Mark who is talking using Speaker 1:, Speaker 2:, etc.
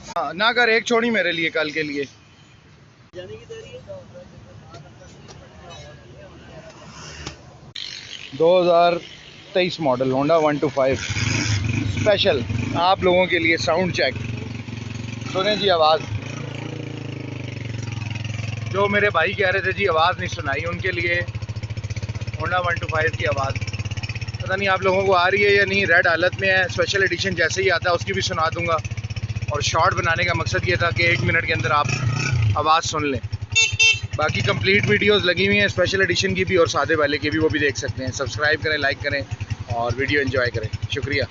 Speaker 1: हाँ ना कर, एक छोड़ी मेरे लिए कल के लिए। 2023 मॉडल होंडा 125 स्पेशल आप लोगों के लिए साउंड चेक। सुने जी आवाज़, जो मेरे भाई कह रहे थे जी आवाज़ नहीं सुनाई, उनके लिए होंडा 125 की आवाज़। पता नहीं आप लोगों को आ रही है या नहीं, रेड हालत में है। स्पेशल एडिशन जैसे ही आता है उसकी भी सुना दूंगा। और शॉर्ट बनाने का मकसद ये था कि 1 मिनट के अंदर आप आवाज़ सुन लें। बाकी कंप्लीट वीडियोस लगी हुई हैं स्पेशल एडिशन की भी और सादे वाले की भी, वो भी देख सकते हैं। सब्सक्राइब करें, लाइक करें और वीडियो एंजॉय करें। शुक्रिया।